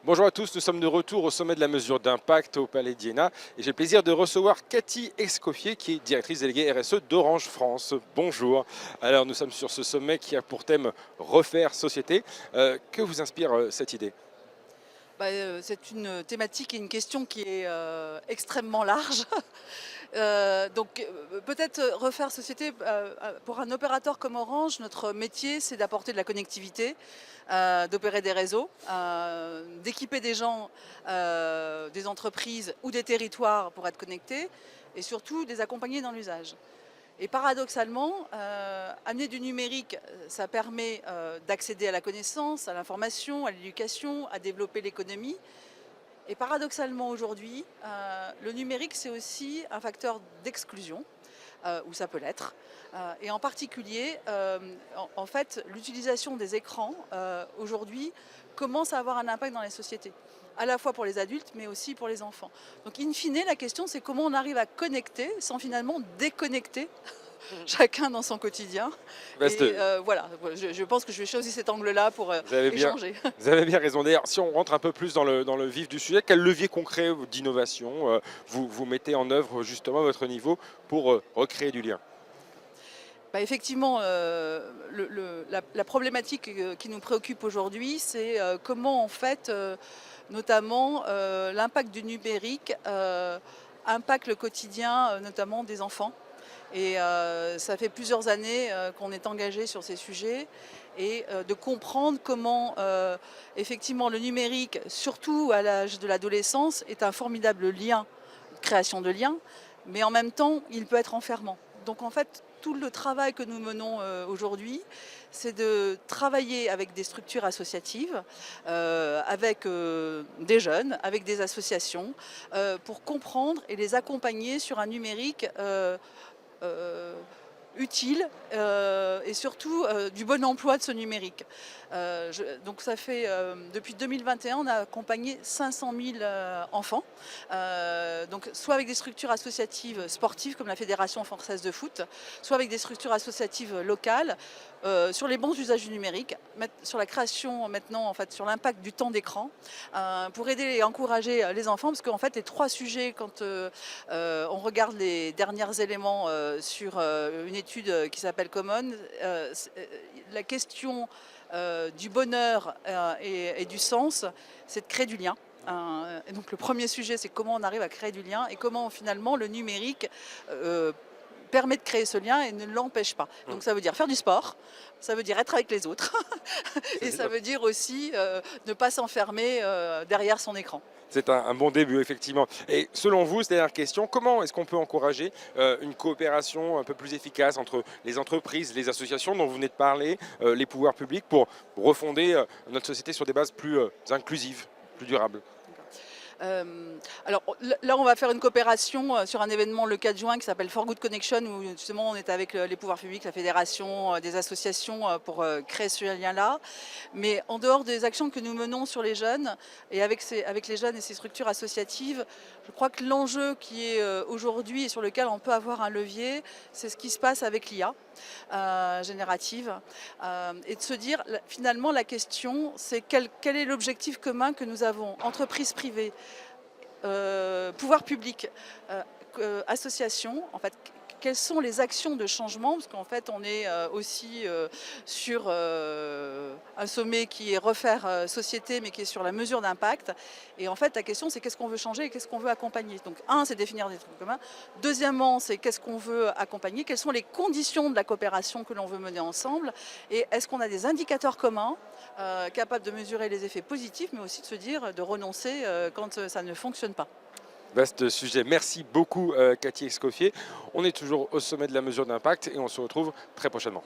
Bonjour à tous, nous sommes de retour au sommet de la mesure d'impact au Palais d'Iéna et j'ai le plaisir de recevoir Cathy Escoffier qui est directrice déléguée RSE d'Orange France. Bonjour. Alors nous sommes sur ce sommet qui a pour thème refaire société. Que vous inspire cette idée ? C'est une thématique et une question qui est extrêmement large. Peut-être refaire société, pour un opérateur comme Orange, notre métier c'est d'apporter de la connectivité, d'opérer des réseaux, d'équiper des gens, des entreprises ou des territoires pour être connectés et surtout de les accompagner dans l'usage. Et paradoxalement, amener du numérique, ça permet d'accéder à la connaissance, à l'information, à l'éducation, à développer l'économie. Et paradoxalement aujourd'hui, le numérique c'est aussi un facteur d'exclusion, ou ça peut l'être. Et en particulier, en fait, l'utilisation des écrans aujourd'hui commence à avoir un impact dans les sociétés, à la fois pour les adultes mais aussi pour les enfants. Donc in fine, la question c'est comment on arrive à connecter sans finalement déconnecter chacun dans son quotidien. Voilà, je pense que je vais choisir cet angle-là pour échanger. Vous avez bien raison. D'ailleurs, si on rentre un peu plus dans le vif du sujet, quel levier concret d'innovation vous mettez en œuvre justement à votre niveau pour recréer du lien ? Effectivement, la problématique qui nous préoccupe aujourd'hui, c'est comment en fait, notamment l'impact du numérique impacte le quotidien, notamment des enfants. Et ça fait plusieurs années qu'on est engagé sur ces sujets et de comprendre comment effectivement le numérique, surtout à l'âge de l'adolescence, est un formidable lien, création de liens, mais en même temps il peut être enfermant. Donc en fait tout le travail que nous menons aujourd'hui, c'est de travailler avec des structures associatives, avec des jeunes, avec des associations, pour comprendre et les accompagner sur un numérique utile et surtout du bon emploi de ce numérique. Donc ça fait, depuis 2021, on a accompagné 500 000 enfants, donc soit avec des structures associatives sportives comme la Fédération française de foot, soit avec des structures associatives locales, sur les bons usages du numérique, sur la création maintenant, en fait, sur l'impact du temps d'écran, pour aider et encourager les enfants, parce qu'en fait les trois sujets, quand on regarde les derniers éléments sur une étude qui s'appelle Common, la question du bonheur et du sens, c'est de créer du lien. Et donc le premier sujet, c'est comment on arrive à créer du lien et comment finalement le numérique permet de créer ce lien et ne l'empêche pas. Donc ça veut dire faire du sport, ça veut dire être avec les autres et ça veut dire aussi ne pas s'enfermer derrière son écran. C'est un bon début, effectivement. Et selon vous, cette dernière question, comment est-ce qu'on peut encourager une coopération un peu plus efficace entre les entreprises, les associations dont vous venez de parler, les pouvoirs publics, pour refonder notre société sur des bases plus inclusives, plus durables ? Alors là, on va faire une coopération sur un événement le 4 juin qui s'appelle For Good Connection, où justement on est avec les pouvoirs publics, la fédération, des associations pour créer ce lien-là. Mais en dehors des actions que nous menons sur les jeunes et avec les jeunes et ces structures associatives, je crois que l'enjeu qui est aujourd'hui et sur lequel on peut avoir un levier, c'est ce qui se passe avec l'IA générative, et de se dire finalement la question c'est quel est l'objectif commun que nous avons, entreprises privées, pouvoir public, associations, en fait, quelles sont les actions de changement, parce qu'en fait on est aussi sur un sommet qui est refaire société mais qui est sur la mesure d'impact, et en fait la question c'est qu'est-ce qu'on veut changer et qu'est-ce qu'on veut accompagner. Donc un, c'est définir des trucs communs, deuxièmement c'est qu'est-ce qu'on veut accompagner, quelles sont les conditions de la coopération que l'on veut mener ensemble, et est-ce qu'on a des indicateurs communs capables de mesurer les effets positifs mais aussi de se dire de renoncer quand ça ne fonctionne pas. Vaste sujet. Merci beaucoup Cathy Escoffier. On est toujours au sommet de la mesure d'impact et on se retrouve très prochainement.